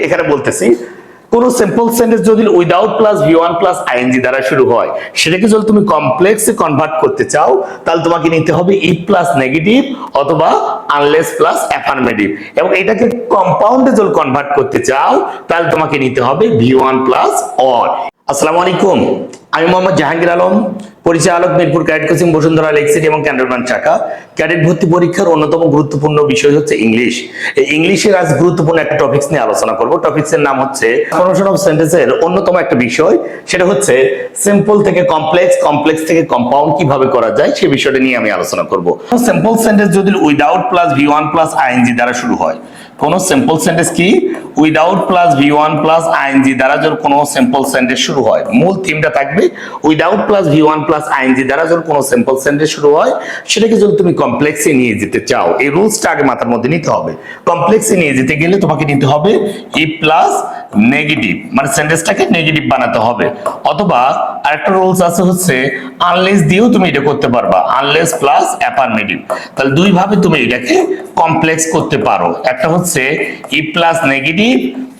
এখানে বলতেছি কোন সিম্পল সেন্টেন্স যদি without plus V1 plus ING দ্বারা শুরু হয়, সেটাকে যদি তুমি কমপ্লেক্সে কনভার্ট করতে চাও, তাহলে তোমাকে নিতে হবে ইফ প্লাস নেগেটিভ অথবা আনলেস প্লাস অ্যাফার্মেটিভ। এবং এটাকে কম্পাউন্ডে যদি কনভার্ট করতে চাও, তাহলে তোমাকে নিতে হবে ভি1 প্লাস অর। আসসালামু আলাইকুম, আমি মোহাম্মদ জাহাঙ্গীর আলম, পরিচালক Mirpur cadet coaching Bashundhara lake city এবং ক্যান্টনমেন্ট শাখা। ক্যাডেট ভর্তি পরীক্ষার অন্যতম গুরুত্বপূর্ণ বিষয় হচ্ছে ইংলিশ। এই ইংলিশের আজ গুরুত্বপূর্ণ একটা টপিকস নিয়ে আলোচনা করব। টপিকসের নাম হচ্ছে ফরমেশন অফ সেন্টেন্সের অন্যতম একটা বিষয়, সেটা হচ্ছে সিম্পল থেকে কমপ্লেক্স, কমপ্লেক্স থেকে কম্পাউন্ড কিভাবে করা যায় সেই বিষয়টা নিয়ে আমি আলোচনা করব। সিম্পল সেন্টেন্স যদি without plus V1 plus ING দ্বারা শুরু হয়, কোন সিম্পল সেন্টেন্স কি without plus V1 plus ING দ্বারা যদি কোনো সিম্পল সেন্টেন্স শুরু হয়, মূল থিমটা থাকবে without plus V1 plus ING দ্বারা যদি কোনো সিম্পল সেন্টেন্স শুরু হয়, সেটাকে যদি তুমি কমপ্লেক্সে নিয়ে যেতে চাও, এই রুলসটা আগে মাথার মধ্যে নিতে হবে। কমপ্লেক্সে নিয়ে যেতে গেলে তোমাকে নিতে হবে ই প্লাস নেগেটিভ, মানে সেন্টেন্সটাকে নেগেটিভ বানাতে হবে। অথবা আরেকটা রুলস আছে হচ্ছে আনলেস দিয়েও তুমি এটা করতে পারবা, আনলেস প্লাস অ্যাফার্মেটিভ। তাহলে দুই ভাবে তুমি এটাকে কমপ্লেক্স করতে পারো, একটা হচ্ছে ই প্লাস নেগেটিভ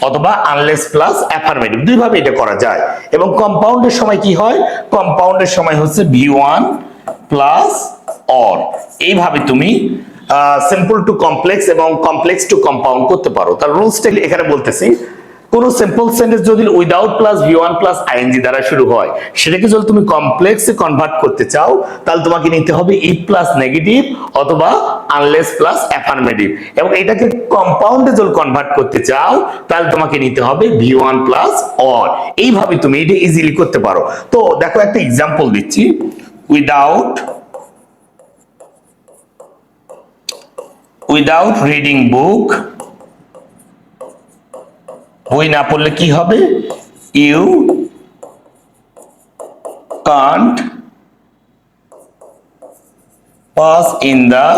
অথবা আনলেস প্লাস অ্যাফার্মেটিভ, দুই ভাবে এটা করা যায়। এবং কম্পাউন্ডের সময় কি হয়, কম্পাউন্ডের সময় হচ্ছে ভি1 প্লাস অর। এইভাবে তুমি সিম্পল টু কমপ্লেক্স এবং কমপ্লেক্স টু কম্পাউন্ড করতে পারো। তার রুলসটা এখানে বলতেছি কোন সিম্পল সেন্টেন্স যদি without plus V1 plus ING দ্বারা শুরু হয়, সেটাকে যদি তুমি কমপ্লেক্সে কনভার্ট করতে চাও, তাহলে তোমাকে নিতে হবে ইফ প্লাস নেগেটিভ অথবা আনলেস প্লাস অ্যাফার্মেটিভ। এবং এটাকে কম্পাউন্ডে যদি কনভার্ট করতে চাও, তাহলে তোমাকে নিতে হবে ভি1 প্লাস অর। এইভাবে তুমি এটা ইজিলি করতে পারো। তো দেখো একটা এক্সাম্পল দিচ্ছি, উইদাউট রিডিং বুক, বই না পড়লে কি হবে, you can't pass in the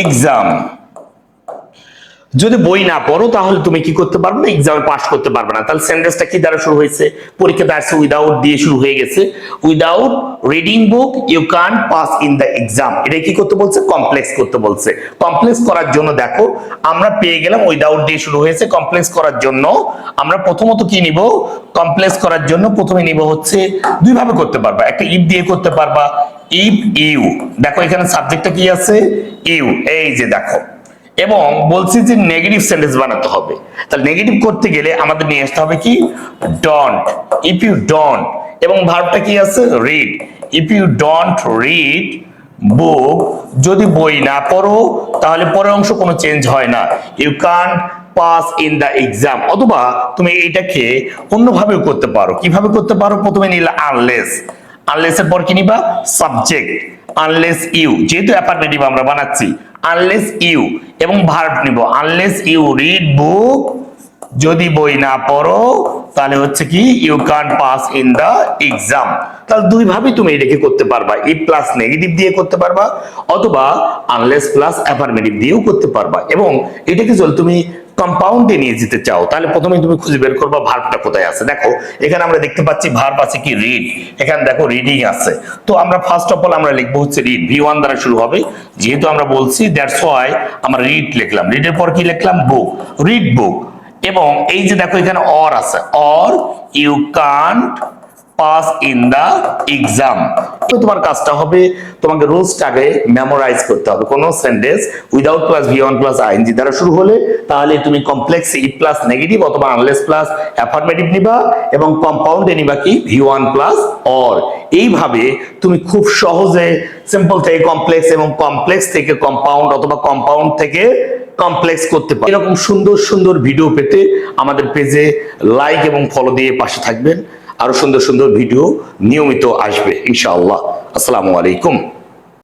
exam. যদি বই না পড়ো তাহলে তুমি কি করতে পারবে না, এক্সামে পাস করতে পারবে না। তাহলে সেন্টেন্সটা কি দ্বারা শুরু হয়েছে, পরীক্ষাতে আসছে উইদাউট দিয়ে শুরু হয়ে গেছে। Without reading book you can't pass in the exam, এটা কি করতে বলছে, কমপ্লেক্স করতে বলছে। কমপ্লেক্স করার জন্য দেখো আমরা পেয়ে গেলাম উইদাউট দিয়ে শুরু হয়েছে। কমপ্লেক্স করার জন্য আমরা প্রথমত কি নিব, কমপ্লেক্স করার জন্য প্রথমে নিব হচ্ছে দুই ভাবে করতে পারবা, একটা ইফ দিয়ে করতে পারবা, ইফ ইউ। দেখো এখানে সাবজেক্টটা কি আছে, ইউ, এই যে দেখো। এবং বলছি যে নেগেটিভ সেন্টেন্স বানাতে হবে। তাহলে নেগেটিভ করতে গেলে আমাদের নিয়ে আসতে হবে কি, ডন্ট, ইফ ইউ ডন্ট। এবং ভার্বটা কি আছে, read, if you don't read book, যদি বই না পড়ো তাহলে পরের অংশ কোনো চেঞ্জ হয় না, you can't pass in the exam. অথবা তুমি এটাকে অন্যভাবেও করতে পারো। কিভাবে করতে পারো, প্রথমে নিলে আনলেস, আনলেস এর পর কি নিবা, সাবজেক্ট, আনলেস ইউ, যেহেতু অ্যাফার্মেটিভ আমরা বানাচ্ছি, আনলেস ইউ। এবং ভার্ব নিব, আনলেস ইউ রিড বুক, যদি বই না পড়ো তাহলে হচ্ছে কি you can't pass in the exam. তাহলে দুই ভাবে তুমি এটাকে করতে পারবা, ইফ প্লাস নেগেটিভ দিয়ে করতে পারবা অথবা আনলেস প্লাস অ্যাফার্মেটিভ দিয়েও করতে পারবা। এবং এটাকে যদি তুমি কম্পাউন্ডে নিয়ে যেতে চাও, তাহলে প্রথমে তুমি খুঁজে বের করবা ভার্বটা কোথায় আছে। দেখো এখানে আমরা দেখতে পাচ্ছি ভার্ব আছে কি, রিড, এখানে দেখো রিডিং আছে। তো আমরা ফার্স্ট অফ অল আমরা লিখবো হচ্ছে রিড, ভি1 দ্বারা শুরু হবে, যেহেতু আমরা বলছি দ্যাটস ওয়াই আমরা রিড লিখলাম। রিডের পর কি লিখলাম, বুক, রিড বুক। এবং এই যে দেখো এখানে অর আছে, or you can't pass in the exam. তোমার কাজটা হবে তোমাকে রুলসটাকে মেমোরাইজ করতে হবে। কোন sentence without plus V1 plus ING দ্বারা শুরু হলে তাহলে তুমি কমপ্লেক্স ই প্লাস নেগেটিভ অথবা আনলেস প্লাস অ্যাফার্মেটিভ নিবা এবং কম্পাউন্ডে নিবা কি, ভি1 প্লাস অর। এইভাবে তুমি খুব সহজে সিম্পল থেকে কমপ্লেক্স এবং কমপ্লেক্স থেকে কম্পাউন্ড অথবা কম্পাউন্ড থেকে কমপ্লেক্স করতে পারো। এরকম সুন্দর সুন্দর ভিডিও পেতে আমাদের পেজে লাইক এবং ফলো দিয়ে পাশে থাকবেন। আরো সুন্দর সুন্দর ভিডিও নিয়মিত আসবে ইনশাআল্লাহ। আসসালামু আলাইকুম।